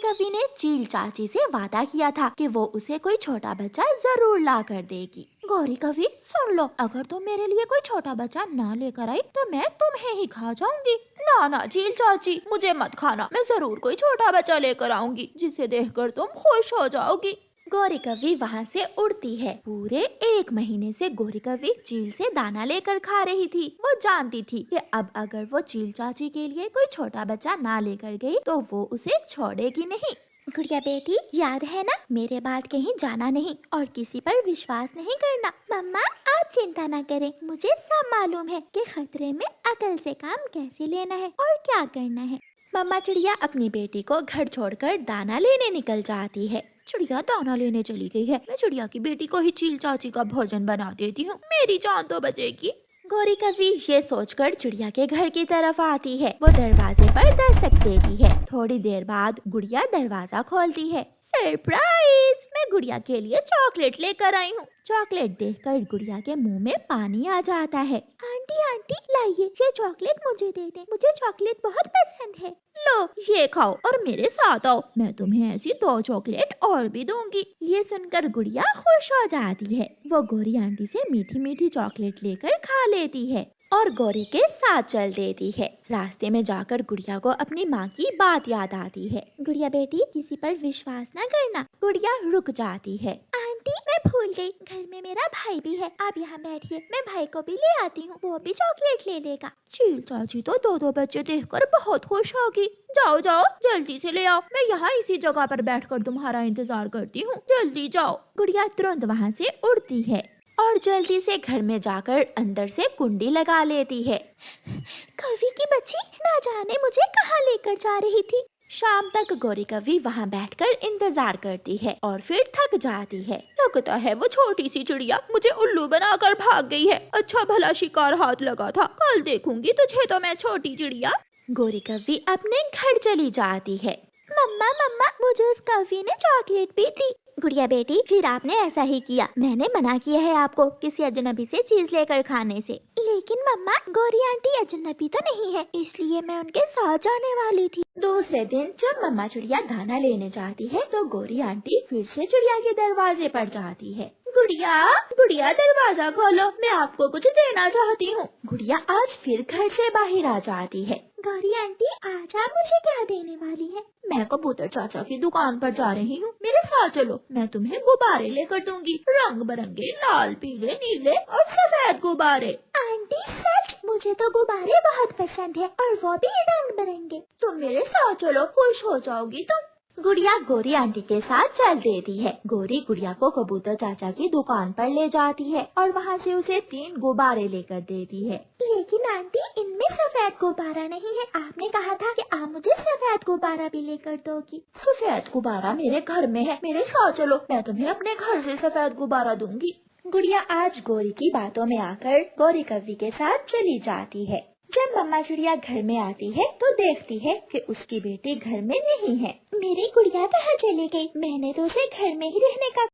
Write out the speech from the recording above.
कवि ने चील चाची से वादा किया था कि वो उसे कोई छोटा बच्चा जरूर ला कर देगी। गौरी कवि सुन लो, अगर तुम मेरे लिए कोई छोटा बच्चा ना लेकर आई तो मैं तुम्हें ही खा जाऊंगी। ना ना चील चाची, मुझे मत खाना, मैं जरूर कोई छोटा बच्चा लेकर आऊंगी जिसे देखकर तुम खुश हो जाओगी। गौरी कवि वहाँ से उड़ती है। पूरे 1 महीने से गौरी कवि चील से दाना लेकर खा रही थी। वो जानती थी कि अब अगर वो चील चाची के लिए कोई छोटा बच्चा ना लेकर गई तो वो उसे छोड़ेगी नहीं। गुड़िया बेटी, याद है ना, मेरे बाद कहीं जाना नहीं और किसी पर विश्वास नहीं करना। मम्मा आप चिंता ना करें, मुझे सब मालूम है कि खतरे में अकल से काम कैसे लेना है और क्या करना है। मम्मा चिड़िया अपनी बेटी को घर छोड़कर दाना लेने निकल जाती है। चिड़िया दाना लेने चली गई है, मैं चिड़िया की बेटी को ही चील चाची का भोजन बना देती हूँ, मेरी जान तो बचेगी। गौरी कवि ये सोचकर चिड़िया के घर की तरफ आती है। वो दरवाजे पर दस्तक देती है। थोड़ी देर बाद गुड़िया दरवाजा खोलती है। सरप्राइज, मैं गुड़िया के लिए चॉकलेट लेकर आई हूँ। चॉकलेट देखकर गुड़िया के मुंह में पानी आ जाता है। आंटी आंटी लाइए, ये चॉकलेट मुझे दे दें, मुझे चॉकलेट बहुत पसंद है। लो ये खाओ और मेरे साथ आओ, मैं तुम्हें ऐसी 2 चॉकलेट और भी दूंगी। ये सुनकर गुड़िया खुश हो जाती है। वो गौरी आंटी से मीठी मीठी चॉकलेट लेकर खा लेती है और गौरी के साथ चल देती है। रास्ते में जाकर गुड़िया को अपनी माँ की बात याद आती है। गुड़िया बेटी, किसी पर विश्वास न करना। गुड़िया रुक जाती है। आंटी मैं भूल गई, घर में मेरा भाई भी है, आप यहाँ बैठिए, मैं भाई को भी ले आती हूँ, वो भी चॉकलेट ले लेगा। चील चाची तो 2 बच्चे देखकर बहुत खुश होगी। जाओ जाओ जल्दी से ले आओ, मैं यहाँ इसी जगह पर बैठकर तुम्हारा इंतजार करती हूँ, जल्दी जाओ। गुड़िया तुरंत वहाँ से उड़ती है और जल्दी से घर में जाकर अंदर से कुंडी लगा लेती है। कवि की बच्ची ना जाने मुझे कहाँ लेकर जा रही थी। शाम तक गौरी कवि वहाँ बैठकर इंतजार करती है और फिर थक जाती है। लगता है वो छोटी सी चिड़िया मुझे उल्लू बनाकर भाग गई है। अच्छा भला शिकार हाथ लगा था, कल देखूंगी तुझे तो मैं, छोटी चिड़िया। गौरी कवि अपने घर चली जाती है। मम्मा मम्मा, मुझे उस कवि ने चॉकलेट भी दी। गुड़िया बेटी, फिर आपने ऐसा ही किया, मैंने मना किया है आपको किसी अजनबी से चीज लेकर खाने से। लेकिन मम्मा, गौरी आंटी अजनबी तो नहीं है, इसलिए मैं उनके साथ जाने वाली थी। दूसरे दिन जब मम्मा चिड़िया दाना लेने जाती है तो गौरी आंटी फिर से चिड़िया के दरवाजे पर जाती है। गुड़िया गुड़िया दरवाजा खोलो, मैं आपको कुछ देना चाहती हूँ। गुड़िया आज फिर घर से बाहर आ जाती है। गौरी आंटी आज आप मुझे क्या देने वाली है? मैं कबूतर चाचा की दुकान पर जा रही हूँ, मेरे साथ चलो, मैं तुम्हें गुब्बारे लेकर दूंगी, रंग बिरंगे लाल पीले नीले और सफेद गुब्बारे। आंटी सच, मुझे तो गुब्बारे बहुत पसंद है और वो भी रंग बिरंगे। तुम मेरे साथ चलो, खुश हो जाओगी तुम। गुड़िया गौरी आंटी के साथ चल देती है। गौरी गुड़िया को कबूतर चाचा की दुकान पर ले जाती है और वहाँ से उसे 3 गुब्बारे लेकर देती है। लेकिन आंटी, इनमें सफेद गुब्बारा नहीं है, आपने कहा था कि आप मुझे सफेद गुब्बारा भी लेकर दोगी। सफेद गुब्बारा मेरे घर में है, मेरे साथ चलो, मैं तुम्हें अपने घर से सफेद गुब्बारा दूंगी। गुड़िया आज गौरी की बातों में आकर गौरी कवि के साथ चली जाती है। जब मम्मा चिड़िया घर में आती है तो देखती है कि उसकी बेटी घर में नहीं है। मेरी गुड़िया कहाँ चली गई? मैंने तो उसे घर में ही रहने का